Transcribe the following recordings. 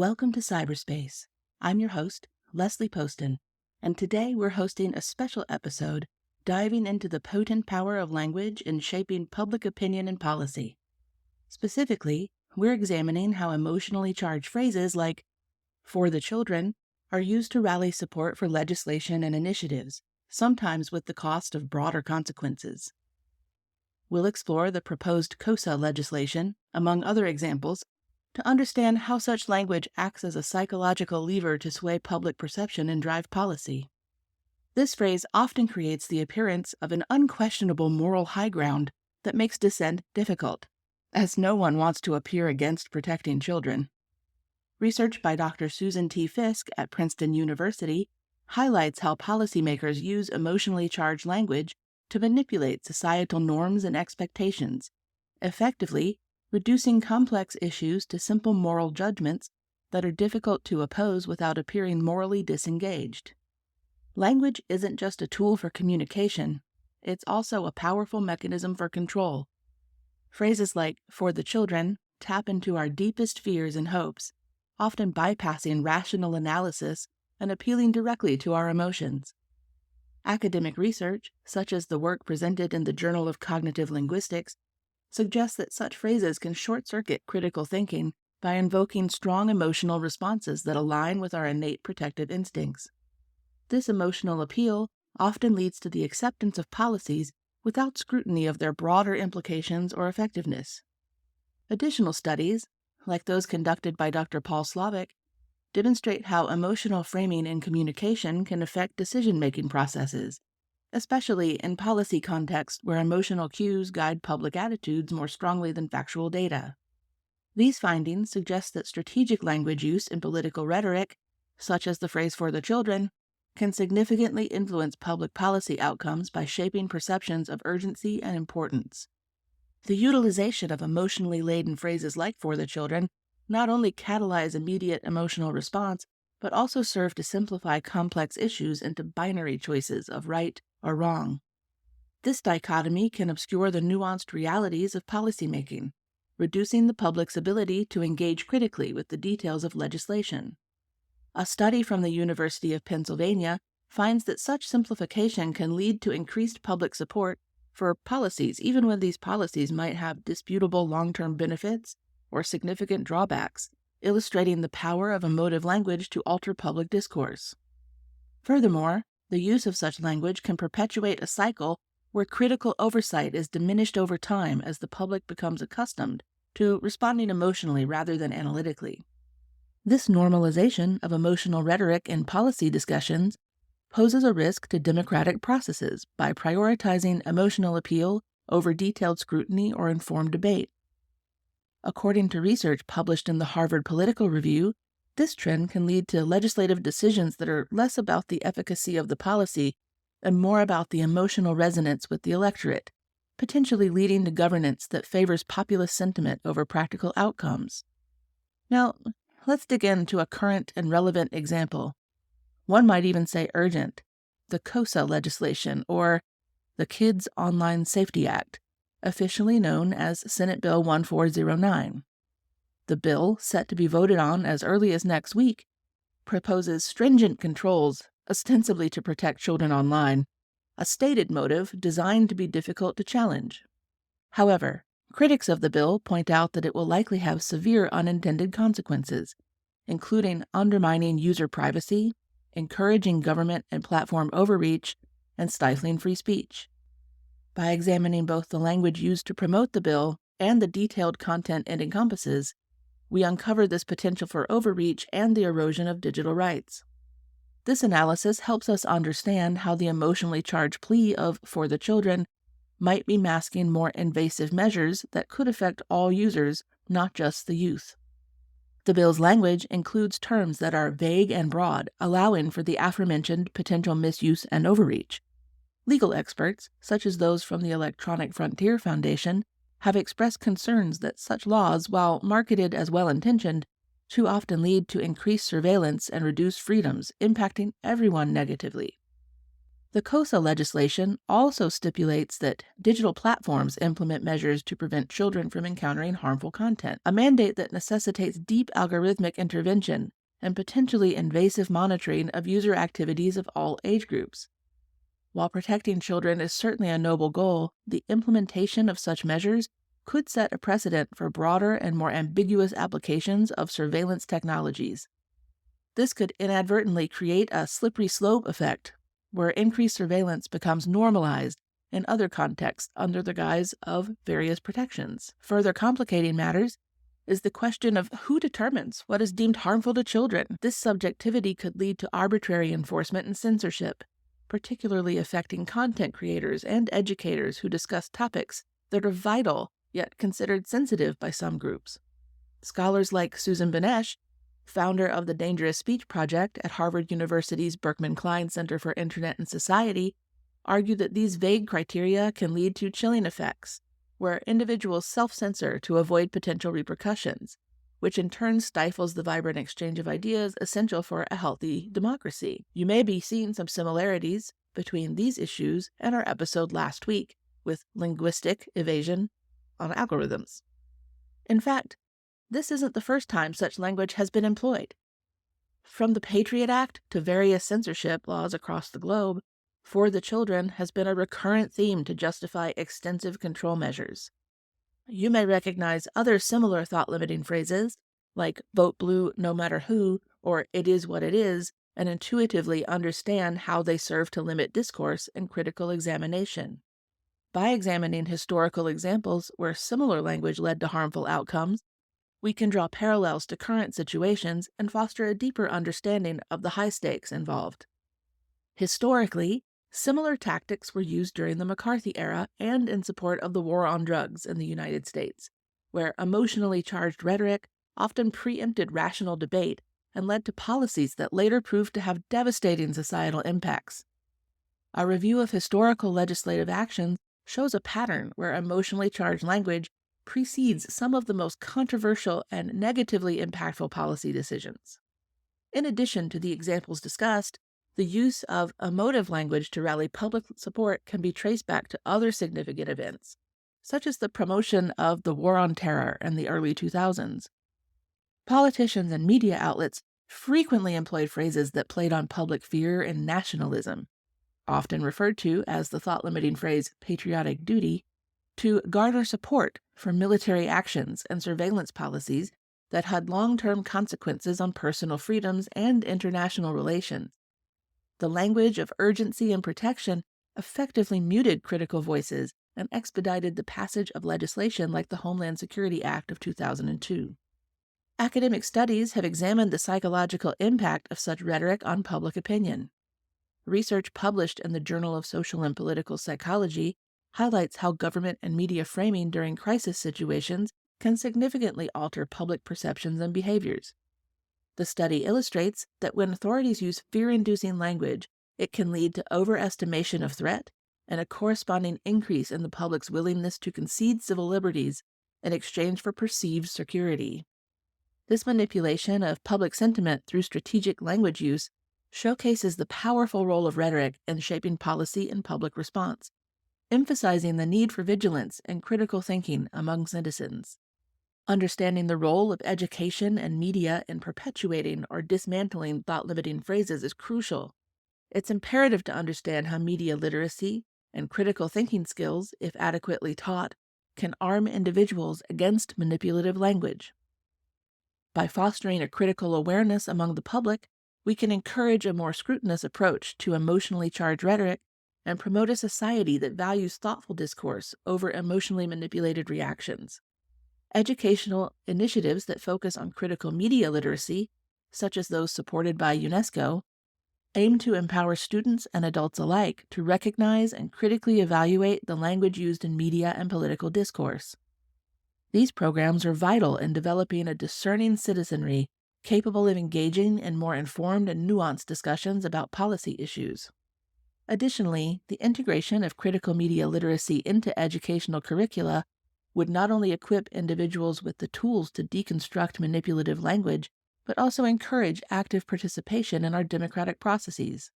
Welcome to Cyberspace. I'm your host, Leslie Poston, and today we're hosting a special episode diving into the potent power of language in shaping public opinion and policy. Specifically, we're examining how emotionally charged phrases like "for the children" are used to rally support for legislation and initiatives, sometimes with the cost of broader consequences. We'll explore the proposed KOSA legislation, among other examples, to understand how such language acts as a psychological lever to sway public perception and drive policy. This phrase often creates the appearance of an unquestionable moral high ground that makes dissent difficult, as no one wants to appear against protecting children. Research by Dr. Susan T. Fisk at Princeton University highlights how policymakers use emotionally charged language to manipulate societal norms and expectations, effectively reducing complex issues to simple moral judgments that are difficult to oppose without appearing morally disengaged. Language isn't just a tool for communication, it's also a powerful mechanism for control. Phrases like "for the children" tap into our deepest fears and hopes, often bypassing rational analysis and appealing directly to our emotions. Academic research, such as the work presented in the Journal of Cognitive Linguistics, suggests that such phrases can short-circuit critical thinking by invoking strong emotional responses that align with our innate protective instincts. This emotional appeal often leads to the acceptance of policies without scrutiny of their broader implications or effectiveness. Additional studies, like those conducted by Dr. Paul Slovic, demonstrate how emotional framing in communication can affect decision-making processes, especially in policy contexts where emotional cues guide public attitudes more strongly than factual data. These findings suggest that strategic language use in political rhetoric, such as the phrase "for the children," can significantly influence public policy outcomes by shaping perceptions of urgency and importance. The utilization of emotionally laden phrases like "for the children" not only catalyze immediate emotional response, but also serve to simplify complex issues into binary choices of right or wrong. This dichotomy can obscure the nuanced realities of policymaking, reducing the public's ability to engage critically with the details of legislation. A study from the University of Pennsylvania finds that such simplification can lead to increased public support for policies, even when these policies might have disputable long-term benefits or significant drawbacks, illustrating the power of emotive language to alter public discourse. Furthermore, the use of such language can perpetuate a cycle where critical oversight is diminished over time as the public becomes accustomed to responding emotionally rather than analytically. This normalization of emotional rhetoric in policy discussions poses a risk to democratic processes by prioritizing emotional appeal over detailed scrutiny or informed debate. According to research published in the Harvard Political Review, this trend can lead to legislative decisions that are less about the efficacy of the policy and more about the emotional resonance with the electorate, potentially leading to governance that favors populist sentiment over practical outcomes. Now, let's dig into a current and relevant example. One might even say urgent: the KOSA legislation, or the Kids Online Safety Act, officially known as Senate Bill 1409. The bill, set to be voted on as early as next week, proposes stringent controls ostensibly to protect children online, a stated motive designed to be difficult to challenge. However, critics of the bill point out that it will likely have severe unintended consequences, including undermining user privacy, encouraging government and platform overreach, and stifling free speech. By examining both the language used to promote the bill and the detailed content it encompasses, we uncover this potential for overreach and the erosion of digital rights. This analysis helps us understand how the emotionally charged plea of "for the children" might be masking more invasive measures that could affect all users, not just the youth. The bill's language includes terms that are vague and broad, allowing for the aforementioned potential misuse and overreach. Legal experts, such as those from the Electronic Frontier Foundation, have expressed concerns that such laws, while marketed as well-intentioned, too often lead to increased surveillance and reduced freedoms, impacting everyone negatively. The KOSA legislation also stipulates that digital platforms implement measures to prevent children from encountering harmful content, a mandate that necessitates deep algorithmic intervention and potentially invasive monitoring of user activities of all age groups. While protecting children is certainly a noble goal, the implementation of such measures could set a precedent for broader and more ambiguous applications of surveillance technologies. This could inadvertently create a slippery slope effect, where increased surveillance becomes normalized in other contexts under the guise of various protections. Further complicating matters is the question of who determines what is deemed harmful to children. This subjectivity could lead to arbitrary enforcement and censorship, particularly affecting content creators and educators who discuss topics that are vital yet considered sensitive by some groups. Scholars like Susan Benesch, founder of the Dangerous Speech Project at Harvard University's Berkman Klein Center for Internet and Society, argue that these vague criteria can lead to chilling effects, where individuals self-censor to avoid potential repercussions, which in turn stifles the vibrant exchange of ideas essential for a healthy democracy. You may be seeing some similarities between these issues and our episode last week with linguistic evasion on algorithms. In fact, this isn't the first time such language has been employed. From the Patriot Act to various censorship laws across the globe, "for the children" has been a recurrent theme to justify extensive control measures. You may recognize other similar thought-limiting phrases, like "vote blue no matter who" or "it is what it is," and intuitively understand how they serve to limit discourse and critical examination. By examining historical examples where similar language led to harmful outcomes, we can draw parallels to current situations and foster a deeper understanding of the high stakes involved. Historically, similar tactics were used during the McCarthy era and in support of the war on drugs in the United States, where emotionally charged rhetoric often preempted rational debate and led to policies that later proved to have devastating societal impacts. A review of historical legislative actions shows a pattern where emotionally charged language precedes some of the most controversial and negatively impactful policy decisions. In addition to the examples discussed, the use of emotive language to rally public support can be traced back to other significant events, such as the promotion of the War on Terror in the early 2000s. Politicians and media outlets frequently employed phrases that played on public fear and nationalism, often referred to as the thought-limiting phrase patriotic duty, to garner support for military actions and surveillance policies that had long-term consequences on personal freedoms and international relations. The language of urgency and protection effectively muted critical voices and expedited the passage of legislation like the Homeland Security Act of 2002. Academic studies have examined the psychological impact of such rhetoric on public opinion. Research published in the Journal of Social and Political Psychology highlights how government and media framing during crisis situations can significantly alter public perceptions and behaviors. The study illustrates that when authorities use fear-inducing language, it can lead to overestimation of threat and a corresponding increase in the public's willingness to concede civil liberties in exchange for perceived security. This manipulation of public sentiment through strategic language use showcases the powerful role of rhetoric in shaping policy and public response, emphasizing the need for vigilance and critical thinking among citizens. Understanding the role of education and media in perpetuating or dismantling thought-limiting phrases is crucial. It's imperative to understand how media literacy and critical thinking skills, if adequately taught, can arm individuals against manipulative language. By fostering a critical awareness among the public, we can encourage a more scrutinous approach to emotionally charged rhetoric and promote a society that values thoughtful discourse over emotionally manipulated reactions. Educational initiatives that focus on critical media literacy, such as those supported by UNESCO, aim to empower students and adults alike to recognize and critically evaluate the language used in media and political discourse. These programs are vital in developing a discerning citizenry capable of engaging in more informed and nuanced discussions about policy issues. Additionally, the integration of critical media literacy into educational curricula would not only equip individuals with the tools to deconstruct manipulative language, but also encourage active participation in our democratic processes.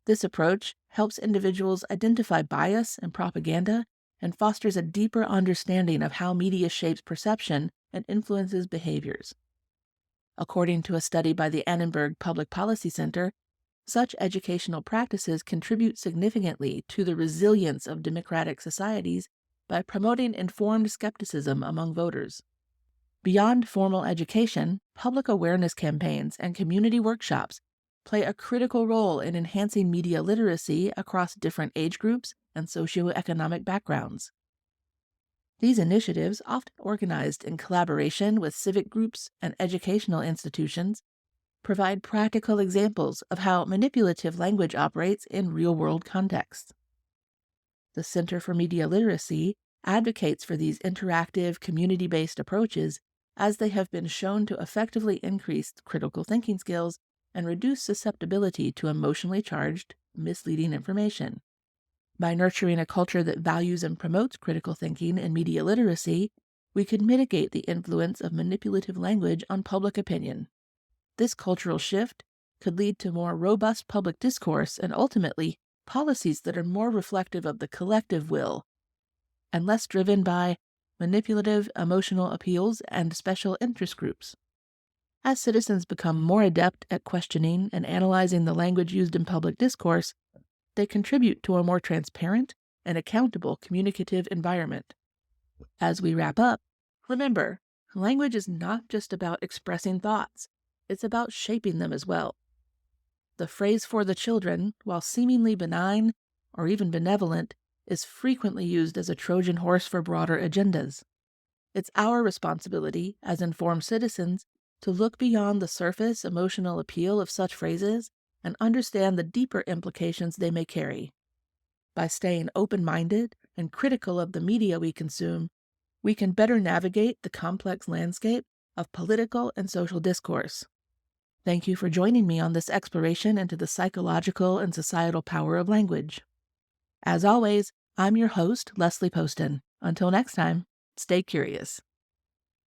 This approach helps individuals identify bias and propaganda and fosters a deeper understanding of how media shapes perception and influences behaviors. According to a study by the Annenberg Public Policy Center, such educational practices contribute significantly to the resilience of democratic societies by promoting informed skepticism among voters. Beyond formal education, public awareness campaigns and community workshops play a critical role in enhancing media literacy across different age groups and socioeconomic backgrounds. These initiatives, often organized in collaboration with civic groups and educational institutions, provide practical examples of how manipulative language operates in real-world contexts. The Center for Media Literacy advocates for these interactive, community-based approaches as they have been shown to effectively increase critical thinking skills and reduce susceptibility to emotionally charged, misleading information. By nurturing a culture that values and promotes critical thinking and media literacy, we could mitigate the influence of manipulative language on public opinion. This cultural shift could lead to more robust public discourse and ultimately policies that are more reflective of the collective will and less driven by manipulative emotional appeals and special interest groups. As citizens become more adept at questioning and analyzing the language used in public discourse, they contribute to a more transparent and accountable communicative environment. As we wrap up, remember, language is not just about expressing thoughts, it's about shaping them as well. The phrase for the children, while seemingly benign or even benevolent, is frequently used as a Trojan horse for broader agendas. It's our responsibility as informed citizens to look beyond the surface emotional appeal of such phrases and understand the deeper implications they may carry. By staying open-minded and critical of the media we consume, we can better navigate the complex landscape of political and social discourse. Thank you for joining me on this exploration into the psychological and societal power of language. As always, I'm your host, Leslie Poston. Until next time, stay curious.